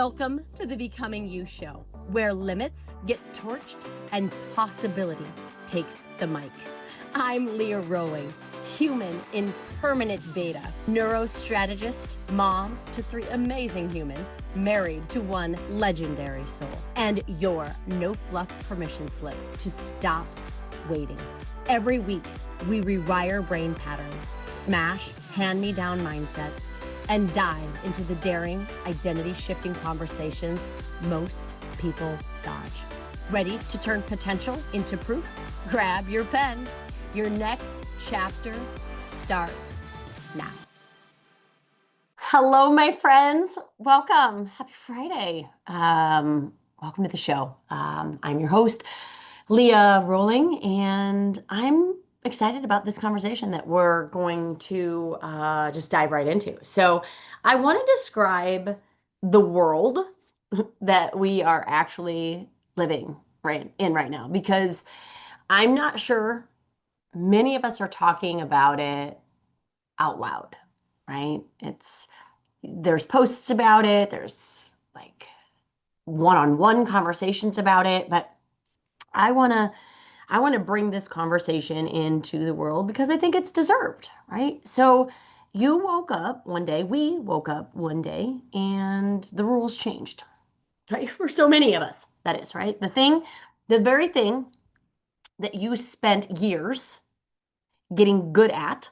Welcome to the Becoming You show, where limits get torched and possibility takes the mic. I'm Leah Rowling, human in permanent beta, neurostrategist, mom to 3 amazing humans, married to 1 legendary soul, and your no fluff permission slip to stop waiting. Every week, we rewire brain patterns, smash hand-me-down mindsets, and dive into the daring, identity-shifting conversations most people dodge. Ready to turn potential into proof? Grab your pen. Your next chapter starts now. Hello, my friends. Welcome. Happy Friday. Welcome to the show. I'm your host, Leah Rowling, and I'm excited about this conversation that we're going to just dive right into. So I want to describe the world that we are actually living right now, because I'm not sure many of us are talking about it out loud, right? There's posts about it, there's like one-on-one conversations about it, but I want to bring this conversation into the world because I think it's deserved, right? So we woke up one day, and the rules changed, right? For so many of us, that is, right? The very thing that you spent years getting good at,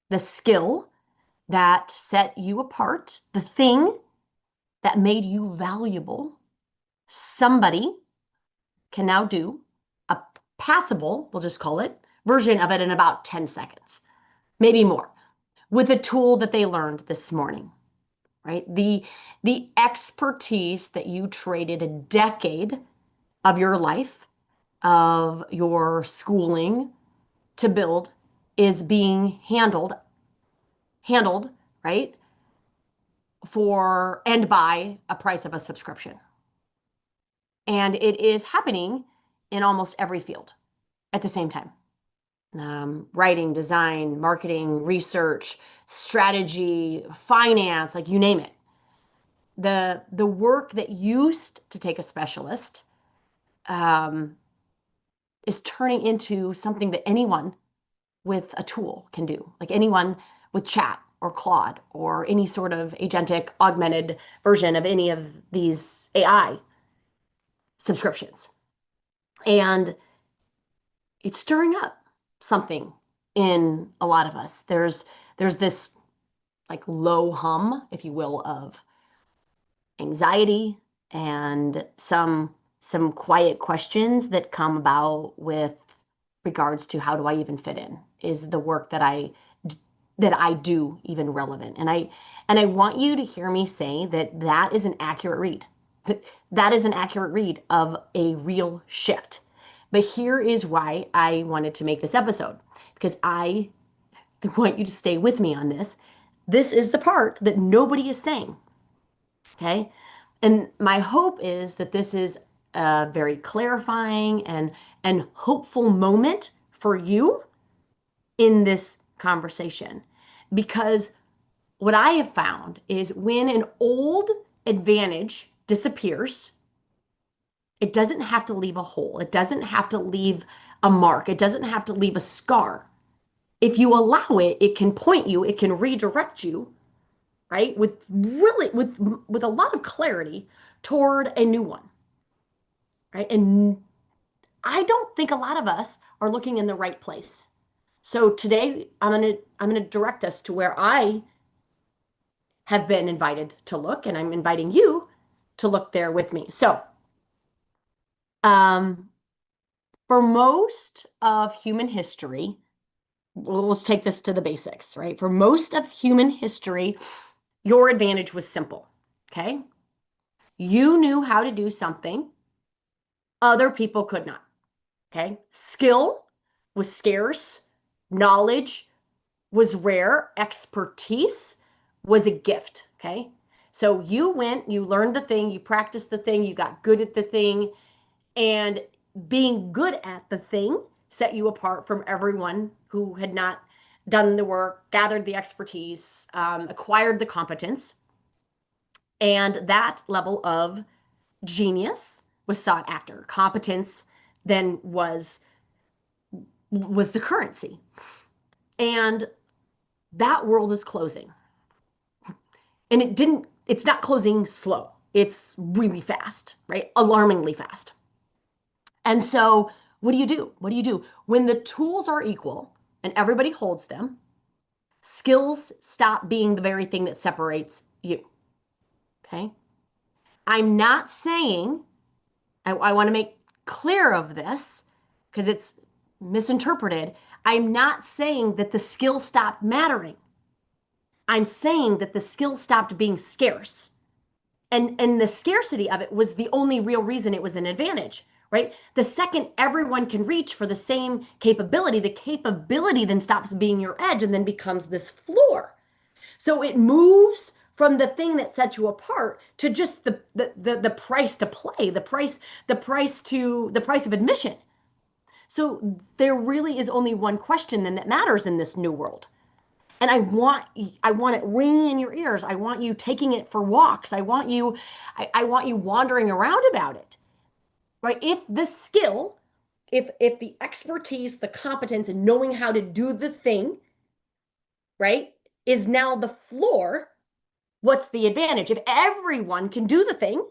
the skill that set you apart, the thing that made you valuable, somebody can now do a passable, we'll just call it, version of it in about 10 seconds, maybe more, with a tool that they learned this morning, right? The expertise that you traded a decade of your life, of your schooling to build is being handled, right? For and by a price of a subscription. And it is happening in almost every field at the same time. Writing, design, marketing, research, strategy, finance, like you name it. The work that used to take a specialist is turning into something that anyone with a tool can do, like anyone with chat or Claude or any sort of agentic augmented version of any of these AI subscriptions. And it's stirring up something in a lot of us. There's this like low hum, if you will, of anxiety and some quiet questions that come about with regards to how do I even fit in? Is the work that I do even relevant? And I want you to hear me say that is an accurate read. That is an accurate read of a real shift. But here is why I wanted to make this episode, because I want you to stay with me on this. This is the part that nobody is saying, okay? And my hope is that this is a very clarifying and hopeful moment for you in this conversation. Because what I have found is when an old advantage disappears, it doesn't have to leave a hole. It doesn't have to leave a mark. It doesn't have to leave a scar. If you allow it, it can point you, it can redirect you, right? With a lot of clarity toward a new one, right? And I don't think a lot of us are looking in the right place. So today I'm gonna direct us to where I have been invited to look, and I'm inviting you to look there with me. So, for most of human history, let's take this to the basics, right? For most of human history, your advantage was simple, okay? You knew how to do something other people could not, okay? Skill was scarce, knowledge was rare, expertise was a gift, okay? So you went, you learned the thing, you practiced the thing, you got good at the thing, and being good at the thing set you apart from everyone who had not done the work, gathered the expertise, acquired the competence. And that level of genius was sought after. Competence then was the currency. And that world is closing. And it's not closing slow. It's really fast, right? Alarmingly fast. And so what do you do? What do you do? When the tools are equal and everybody holds them, skills stop being the very thing that separates you. Okay? I'm not saying, I want to make clear of this because it's misinterpreted. I'm not saying that the skill stopped mattering. I'm saying that the skill stopped being scarce. And the scarcity of it was the only real reason it was an advantage, right? The second everyone can reach for the same capability, the capability then stops being your edge and then becomes this floor. So it moves from the thing that sets you apart to just the price to play, the price of admission. So there really is only one question then that matters in this new world. And I want it ringing in your ears. I want you taking it for walks. I want you wandering around about it. Right? If the skill, if the expertise, the competence and knowing how to do the thing, right, is now the floor, what's the advantage? If everyone can do the thing,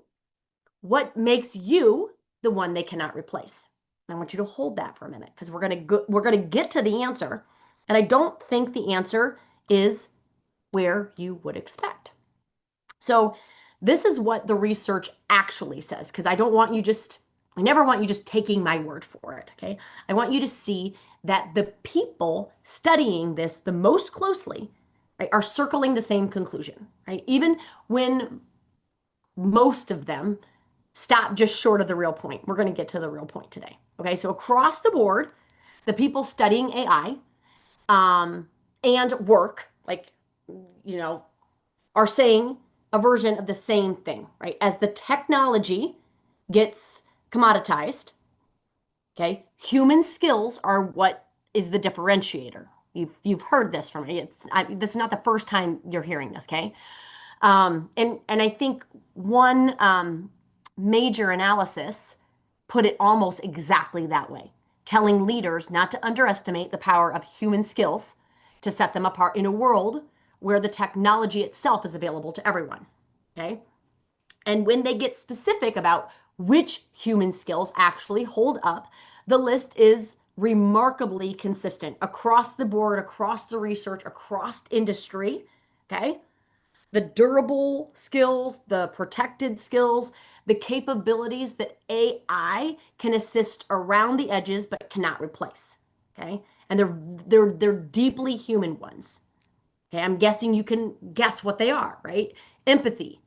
what makes you the one they cannot replace? And I want you to hold that for a minute because we're going to get to the answer. And I don't think the answer is where you would expect. So this is what the research actually says, because I never want you just taking my word for it, okay? I want you to see that the people studying this the most closely, right, are circling the same conclusion, right? Even when most of them stop just short of the real point. We're going to get to the real point today, okay? So across the board, the people studying AI and work, like, are saying a version of the same thing, right? As the technology gets commoditized, okay, human skills are what is the differentiator. You've heard this from me. This is not the first time you're hearing this, okay? And I think one major analysis put it almost exactly that way, telling leaders not to underestimate the power of human skills to set them apart in a world where the technology itself is available to everyone. Okay. And when they get specific about which human skills actually hold up, the list is remarkably consistent across the board, across the research, across industry. Okay. The durable skills, the protected skills, the capabilities that AI can assist around the edges but cannot replace. Okay. And they're deeply human ones. Okay, I'm guessing you can guess what they are, right? Empathy,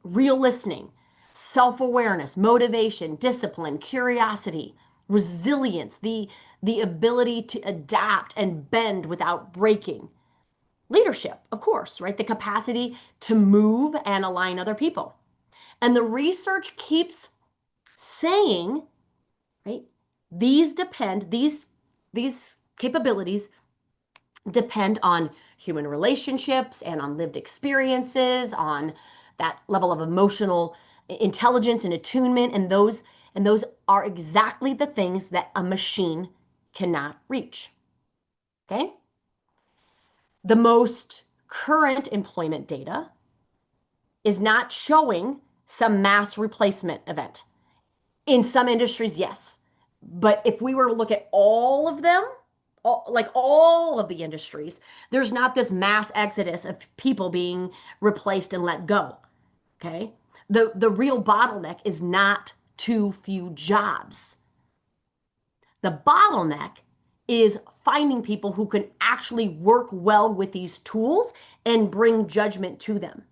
real listening, self-awareness, motivation, discipline, curiosity, resilience, the ability to adapt and bend without breaking. Leadership, of course, right? The capacity to move and align other people. And the research keeps saying, right? These capabilities depend on human relationships and on lived experiences, on that level of emotional intelligence and attunement, and those are exactly the things that a machine cannot reach. Okay? The most current employment data is not showing some mass replacement event. In some industries, yes. But if we were to look at all of them, all of the industries, there's not this mass exodus of people being replaced and let go. Okay. The real bottleneck is not too few jobs. The bottleneck is finding people who can actually work well with these tools and bring judgment to them.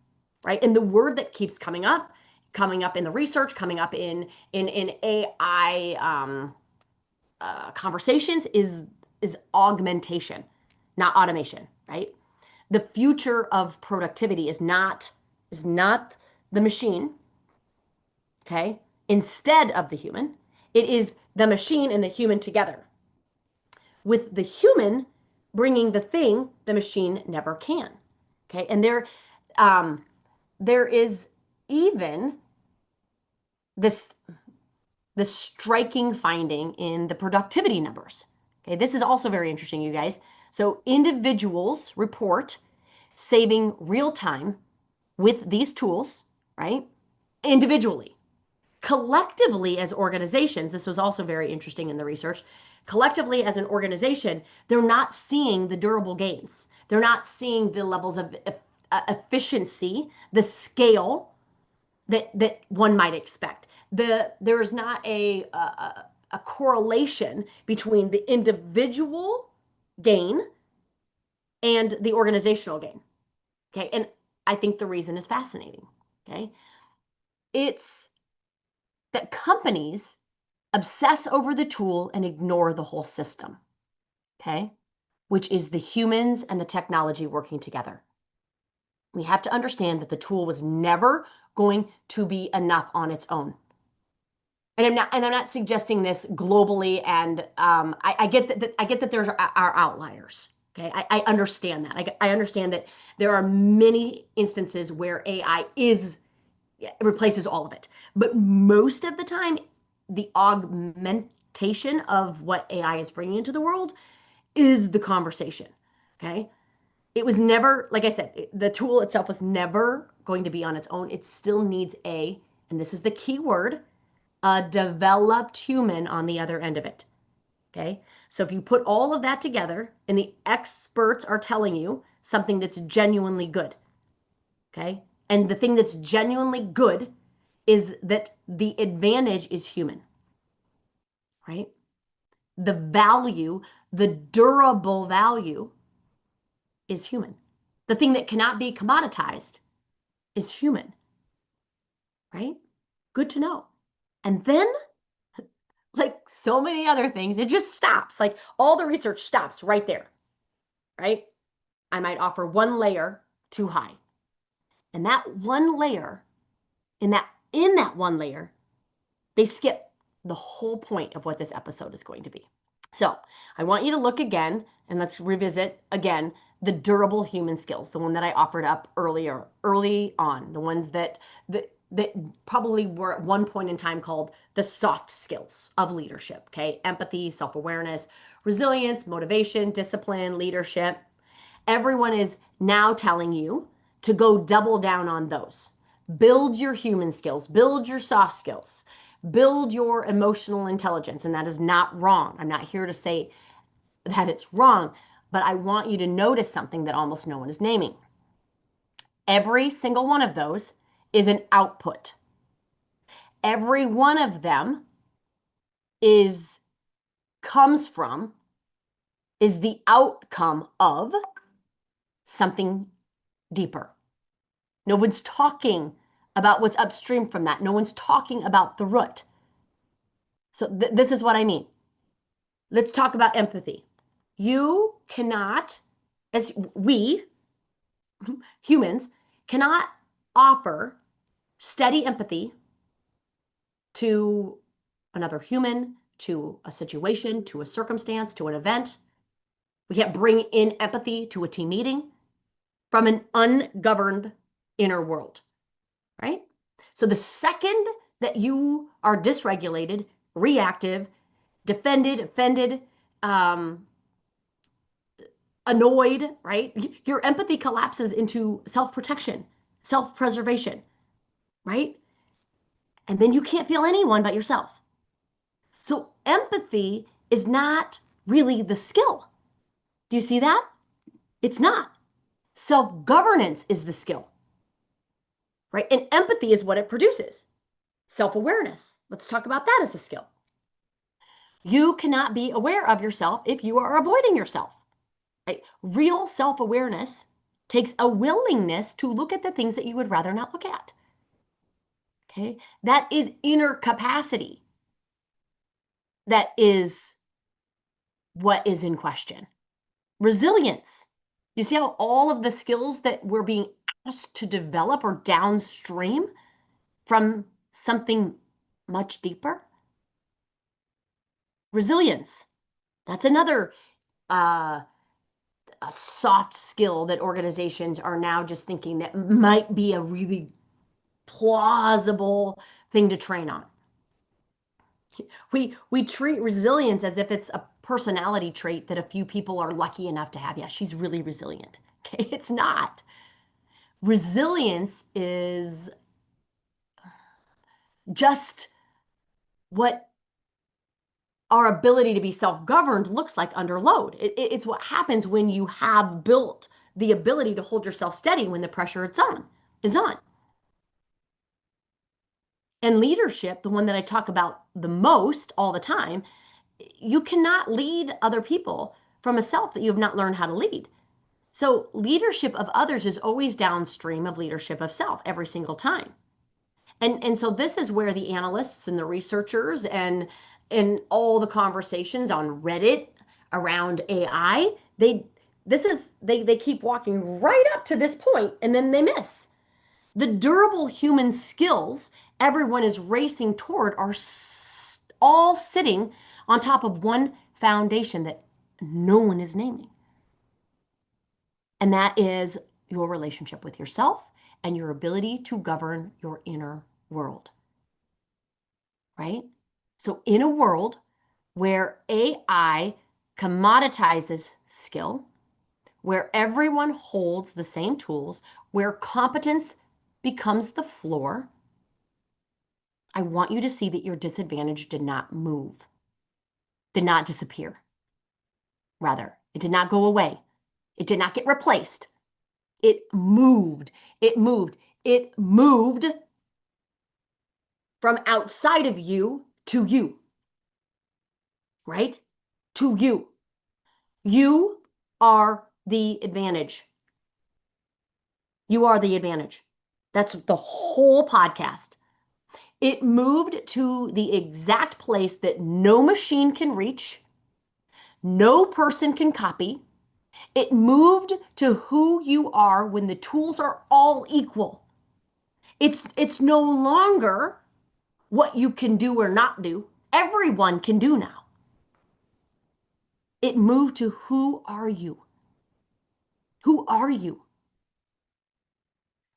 Right. And the word that keeps coming up in the research, coming up in AI conversations is augmentation, not automation, right? The future of productivity is not the machine, okay? Instead of the human, it is the machine and the human together. With the human bringing the thing the machine never can, okay? And there is even this striking finding in the productivity numbers. Okay, this is also very interesting, you guys. So individuals report saving real time with these tools, right? Individually. Collectively, as organizations, this was also very interesting in the research. Collectively, as an organization, they're not seeing the durable gains. They're not seeing the levels of efficiency, the scale that one might expect. There's not a correlation between the individual gain and the organizational gain. Okay, and I think the reason is fascinating. Okay, it's that companies obsess over the tool and ignore the whole system. Okay, which is the humans and the technology working together. We have to understand that the tool was never going to be enough on its own. And I'm not suggesting this globally. And I get that there are outliers. Okay, I understand that. I understand that there are many instances where AI replaces all of it, but most of the time, the augmentation of what AI is bringing into the world is the conversation. Okay, it was never, like I said, the tool itself was never going to be on its own. It still needs and this is the key word, a developed human on the other end of it. Okay. So if you put all of that together and the experts are telling you something that's genuinely good. Okay. And the thing that's genuinely good is that the advantage is human, right? The value, the durable value is human. The thing that cannot be commoditized is human, right? Good to know. And then, like so many other things, it just stops. Like all the research stops right there, right? I might offer one layer too high. And that one layer, in that one layer, they skip the whole point of what this episode is going to be. So I want you to look again and let's revisit again the durable human skills, the one that I offered up early on, the ones that probably were at one point in time called the soft skills of leadership. Okay, empathy, self-awareness, resilience, motivation, discipline, leadership. Everyone is now telling you to go double down on those. Build your human skills, build your soft skills, build your emotional intelligence. And that is not wrong. I'm not here to say that it's wrong, but I want you to notice something that almost no one is naming. Every single one of those is an output. Every one of them is the outcome of something deeper. No one's talking about what's upstream from that. No one's talking about the root. So this is what I mean. Let's talk about empathy. You cannot, as we humans, cannot offer steady empathy to another human, to a situation, to a circumstance, to an event. We can't bring in empathy to a team meeting from an ungoverned inner world, right? So the second that you are dysregulated, reactive, defended, offended, annoyed, right? Your empathy collapses into self-protection, self-preservation, right? And then you can't feel anyone but yourself. So empathy is not really the skill. Do you see that? It's not. Self-governance is the skill, right? And empathy is what it produces. Self-awareness. Let's talk about that as a skill. You cannot be aware of yourself if you are avoiding yourself. Right? Real self-awareness takes a willingness to look at the things that you would rather not look at. Okay? That is inner capacity. That is what is in question. Resilience. You see how all of the skills that we're being asked to develop are downstream from something much deeper? Resilience. That's another a soft skill that organizations are now just thinking that might be a really plausible thing to train on. We treat resilience as if it's a personality trait that a few people are lucky enough to have. Yeah, she's really resilient. Okay, it's not. Resilience is just what our ability to be self-governed looks like under load. It's what happens when you have built the ability to hold yourself steady when the pressure is on. And leadership, the one that I talk about the most all the time, you cannot lead other people from a self that you have not learned how to lead. So leadership of others is always downstream of leadership of self every single time. And so this is where the analysts and the researchers and all the conversations on Reddit around AI, they keep walking right up to this point and then they miss. The durable human skills everyone is racing toward are all sitting on top of one foundation that no one is naming. And that is your relationship with yourself and your ability to govern your inner world. Right? So, in a world where AI commoditizes skill, where everyone holds the same tools, where competence becomes the floor, I want you to see that your disadvantage did not move, did not disappear. Rather, it did not go away. It did not get replaced. It moved. It moved. It moved from outside of you to you, right? To you. You are the advantage. You are the advantage. That's the whole podcast. It moved to the exact place that no machine can reach, no person can copy. It moved to who you are when the tools are all equal. It's no longer what you can do or not do. Everyone can do now. It moved to who are you? Who are you?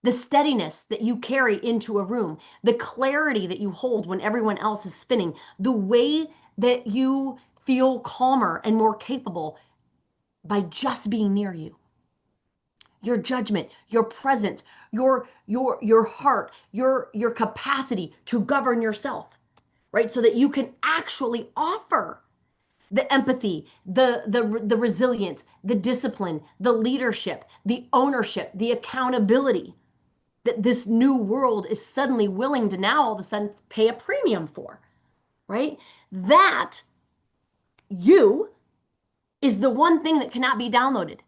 The steadiness that you carry into a room, the clarity that you hold when everyone else is spinning, the way that you feel calmer and more capable by just being near you. Your judgment, your presence, your heart, your capacity to govern yourself, right? So that you can actually offer the empathy, the resilience, the discipline, the leadership, the ownership, the accountability that this new world is suddenly willing to now all of a sudden pay a premium for, right? That you is the one thing that cannot be downloaded.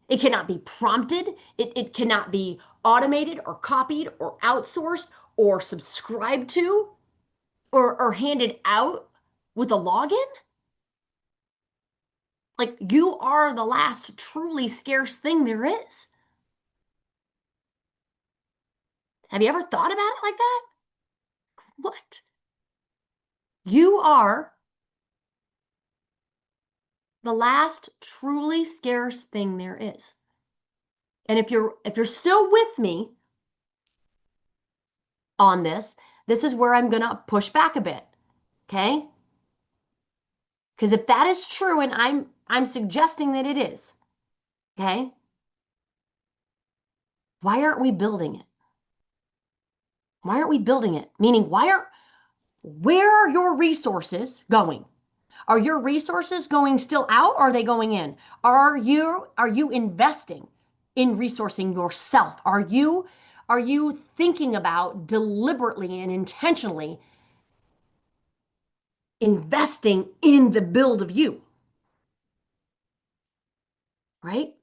It cannot be prompted. It cannot be automated or copied or outsourced or subscribed to or handed out with a login. Like you are the last truly scarce thing there is. Have you ever thought about it like that? What? You are the last truly scarce thing there is. And if you're still with me on this is where I'm going to push back a bit. Okay? Because if that is true and I'm suggesting that it is, okay? Why aren't we building it? Why aren't we building it? Meaning where are your resources going? Are your resources going still out or are they going in? Are you investing in resourcing yourself? Are you thinking about deliberately and intentionally investing in the build of you? Right?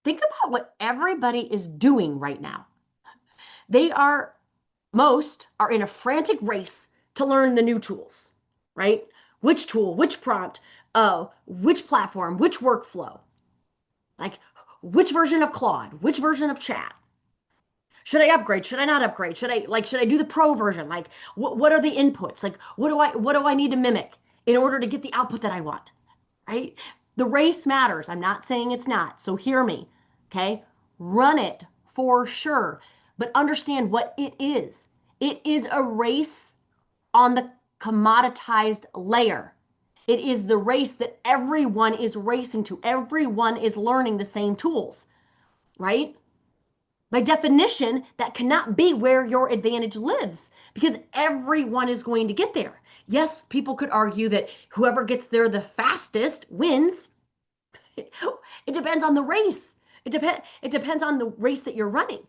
Think about what everybody is doing right now. They are Most are in a frantic race to learn the new tools, right? Which tool, which prompt, which platform, which workflow, like which version of Claude, which version of chat. Should I upgrade? Should I not upgrade? Should I do the pro version? Like what are the inputs? Like what do I need to mimic in order to get the output that I want? Right? The race matters. I'm not saying it's not. So hear me, okay? Run it for sure, but understand what it is. It is a race on the commoditized layer. It is the race that everyone is racing to. Everyone is learning the same tools, right? By definition, that cannot be where your advantage lives because everyone is going to get there. Yes, people could argue that whoever gets there the fastest wins. It depends on the race. It depends on the race that you're running.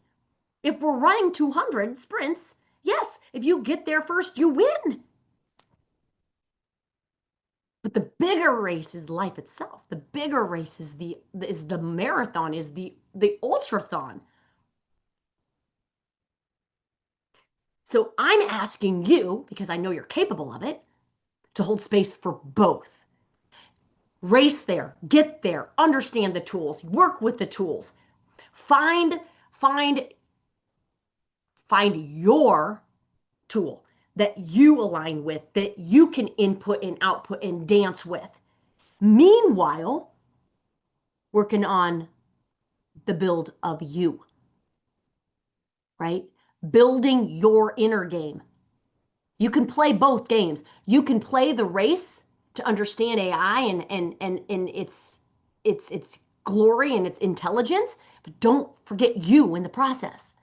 If we're running 200 sprints, yes, if you get there first, you win. But the bigger race is life itself. The bigger race is the marathon, is the ultrathon. So I'm asking you, because I know you're capable of it, to hold space for both. Race there, get there, understand the tools, work with the tools. Find your tool that you align with, that you can input and output and dance with. Meanwhile, working on the build of you, right? Building your inner game. You can play both games. You can play the race to understand AI and its glory and its intelligence, but don't forget you in the process,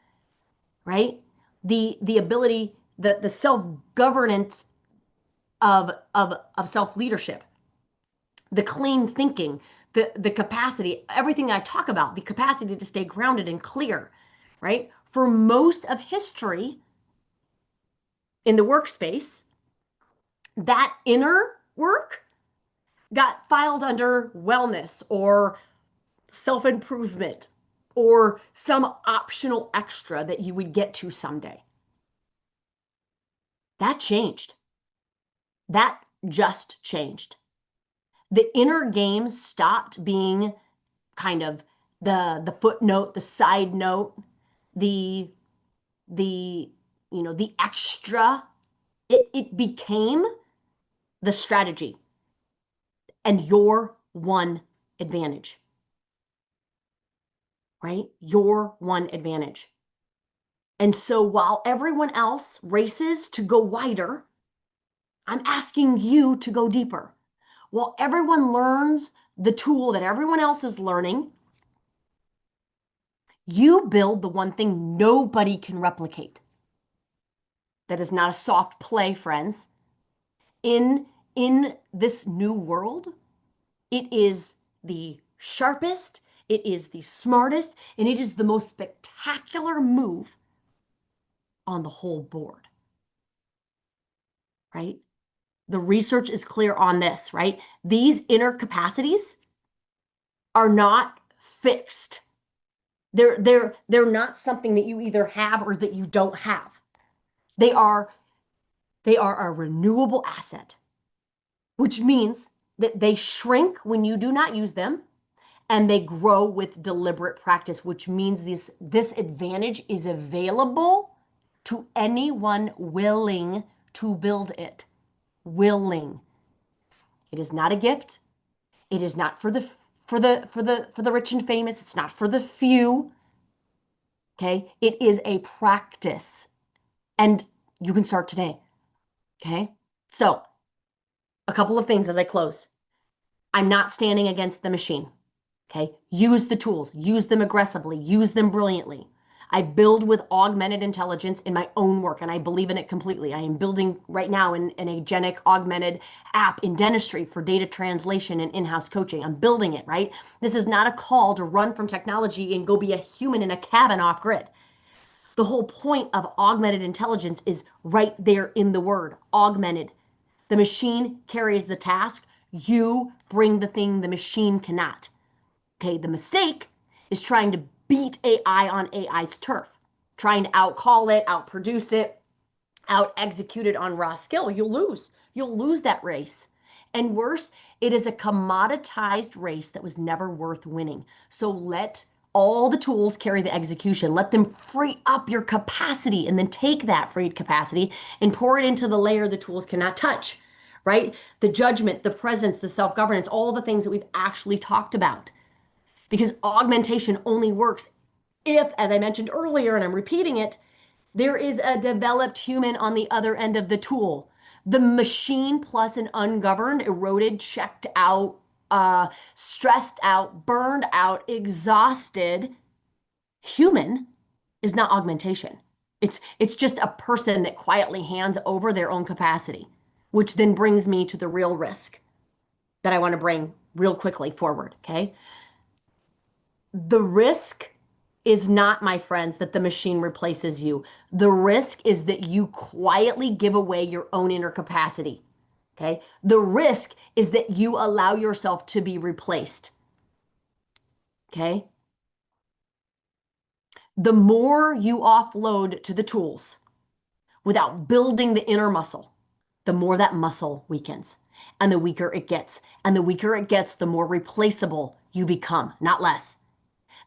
right? The ability, the self-governance of self-leadership, the clean thinking, the capacity, everything I talk about, the capacity to stay grounded and clear, right? For most of history in the workspace, that inner work got filed under wellness or self-improvement or some optional extra that you would get to someday. That changed. That just changed. The inner game stopped being kind of the footnote, the side note, the the the extra. It became the strategy and your one advantage, right? Your one advantage. And so while everyone else races to go wider, I'm asking you to go deeper. While everyone learns the tool that everyone else is learning, you build the one thing nobody can replicate. That is not a soft play, friends. In this new world, it is the sharpest, it is the smartest, and it is the most spectacular move on the whole board, right? The research is clear on this, right? These inner capacities are not fixed. They're not something that you either have or that you don't have. They are a renewable asset, which means that they shrink when you do not use them and they grow with deliberate practice, which means this advantage is available to anyone willing to build it. Willing. It is not a gift. It is not for the rich and famous. It's not for the few. Okay? It is a practice. And you can start today. Okay? So, a couple of things as I close. I'm not standing against the machine. Okay? Use the tools, use them aggressively, use them brilliantly. I build with augmented intelligence in my own work, and I believe in it completely. I am building right now an agentic augmented app in dentistry for data translation and in-house coaching. I'm building it, right? This is not a call to run from technology and go be a human in a cabin off grid. The whole point of augmented intelligence is right there in the word, augmented. The machine carries the task. You bring the thing the machine cannot. Okay, the mistake is trying to beat AI on AI's turf, trying to outcall it, outproduce it, out execute it on raw skill. You'll lose. You'll lose that race. And worse, it is a commoditized race that was never worth winning. So let all the tools carry the execution. Let them free up your capacity and then take that freed capacity and pour it into the layer the tools cannot touch, right? The judgment, the presence, the self-governance, all the things that we've actually talked about. Because augmentation only works if, as I mentioned earlier, and I'm repeating it, there is a developed human on the other end of the tool. The machine plus an ungoverned, eroded, checked out, stressed out, burned out, exhausted human is not augmentation. It's just a person that quietly hands over their own capacity, which then brings me to the real risk that I want to bring real quickly forward, okay? The risk is not, my friends, that the machine replaces you. The risk is that you quietly give away your own inner capacity. Okay. The risk is that you allow yourself to be replaced. Okay. The more you offload to the tools without building the inner muscle, the more that muscle weakens and the weaker it gets. And the weaker it gets, the more replaceable you become, not less.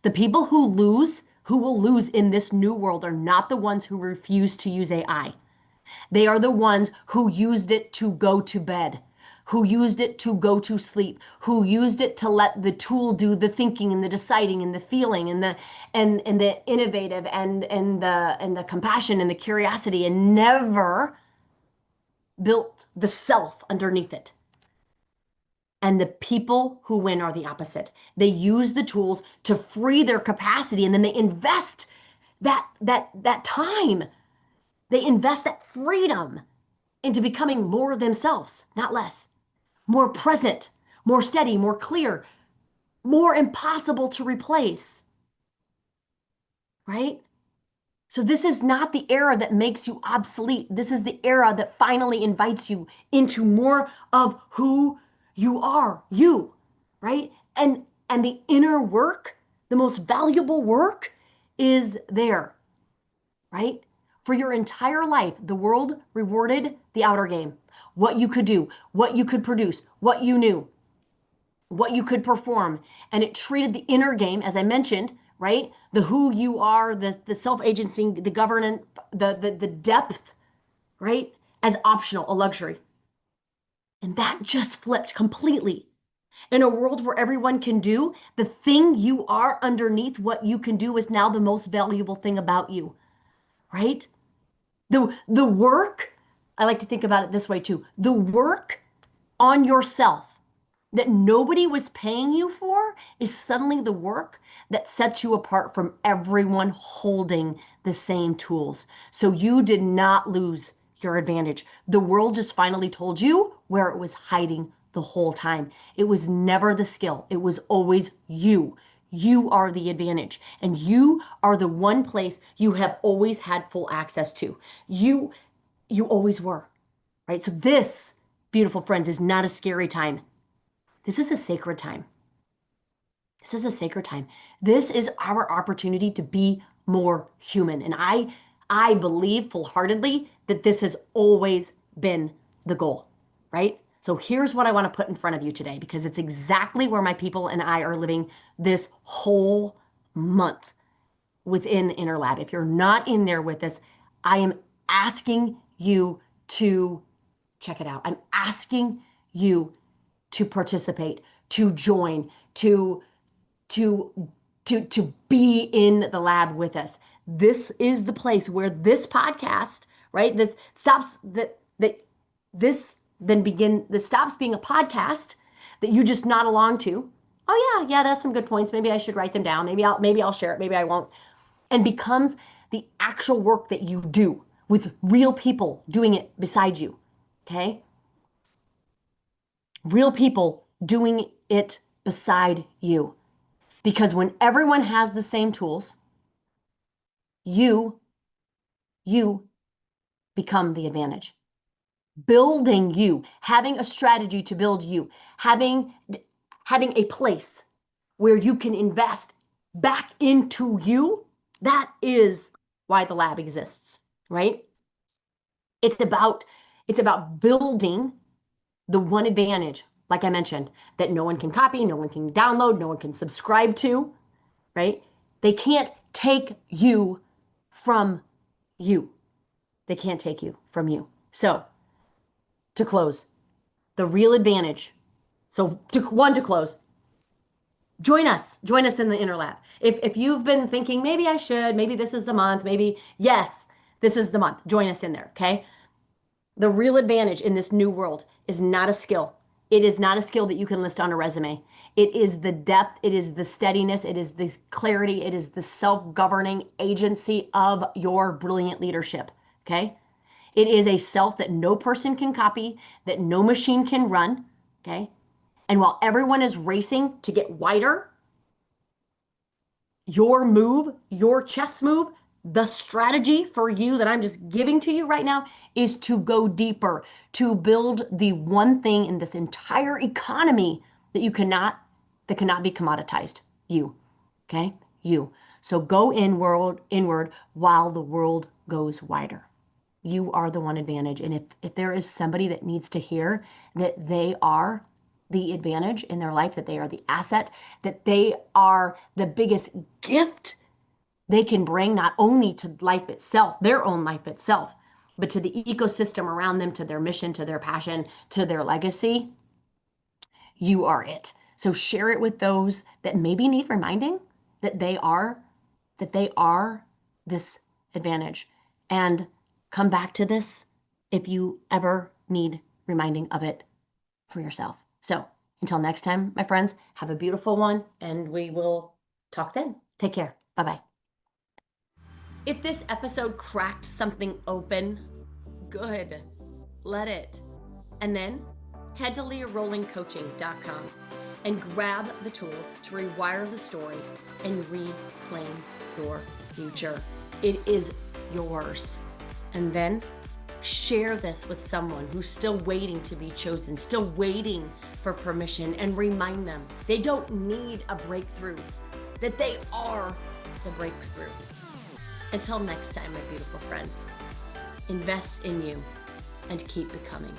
The people who will lose in this new world are not the ones who refuse to use AI. They are the ones who used it to go to bed, who used it to go to sleep, who used it to let the tool do the thinking and the deciding and the feeling and the innovative and the compassion and the curiosity and never built the self underneath it. And the people who win are the opposite. They use the tools to free their capacity and then they invest that time. They invest that freedom into becoming more themselves, not less. More present, more steady, more clear, more impossible to replace. Right? So this is not the era that makes you obsolete. This is the era that finally invites you into more of who you are, you, right? And the inner work, the most valuable work is there, right? For your entire life, the world rewarded the outer game. What you could do, what you could produce, what you knew, what you could perform. And it treated the inner game, as I mentioned, right? The who you are, the self-agency, the governance, the depth, right? As optional, a luxury. And that just flipped completely. In a world where everyone can do, the thing you are underneath what you can do is now the most valuable thing about you, right? The work, I like to think about it this way too. The work on yourself that nobody was paying you for is suddenly the work that sets you apart from everyone holding the same tools. So you did not lose your advantage. The world just finally told you where it was hiding the whole time. It was never the skill, it was always you. You are the advantage, and you are the one place you have always had full access to. You always were, right? So this, beautiful friends, is not a scary time. This is a sacred time. This is a sacred time. This is our opportunity to be more human. And I believe full-heartedly that this has always been the goal, right? So here's what I want to put in front of you today, because it's exactly where my people and I are living this whole month within Inner Lab. If you're not in there with us, I am asking you to check it out. I'm asking you to participate, to join, to to be in the lab with us. This is the place where this podcast, right? This stops that this then begin this stops being a podcast that you just nod along to. Oh yeah, that's some good points. Maybe I should write them down. Maybe I'll share it. Maybe I won't. And becomes the actual work that you do with real people doing it beside you. Okay? Real people doing it beside you. Because when everyone has the same tools, you become the advantage. Building you, having a strategy to build you, having a place where you can invest back into you, that is why the lab exists, right? It's about building the one advantage, like I mentioned, that no one can copy, no one can download, no one can subscribe to, right? They can't take you from you. They can't take you from you. So, to close, The real advantage. So to close, join us. Join us in the Inner Lab. If you've been thinking, maybe I should, maybe this is the month, maybe, yes, this is the month. Join us in there, okay? The real advantage in this new world is not a skill. It is not a skill that you can list on a resume. It is the depth, it is the steadiness, it is the clarity, it is the self-governing agency of your brilliant leadership, okay? It is a self that no person can copy, that no machine can run, okay? And while everyone is racing to get wider, your move, your chess move, the strategy for you that I'm just giving to you right now is to go deeper, to build the one thing in this entire economy that cannot be commoditized. You. Okay? You. So go inward while the world goes wider. You are the one advantage. And if there is somebody that needs to hear that they are the advantage in their life, that they are the asset, that they are the biggest gift they can bring not only to life itself, their own life itself, but to the ecosystem around them, to their mission, to their passion, to their legacy, you are it. So share it with those that maybe need reminding that they are this advantage. And come back to this if you ever need reminding of it for yourself. So until next time, my friends, have a beautiful one, and we will talk then. Take care. Bye-bye. If this episode cracked something open, good. Let it. And then head to leahrolingcoaching.com and grab the tools to rewire the story and reclaim your future. It is yours. And then share this with someone who's still waiting to be chosen, still waiting for permission, and remind them they don't need a breakthrough, that they are the breakthrough. Until next time, my beautiful friends, invest in you and keep becoming.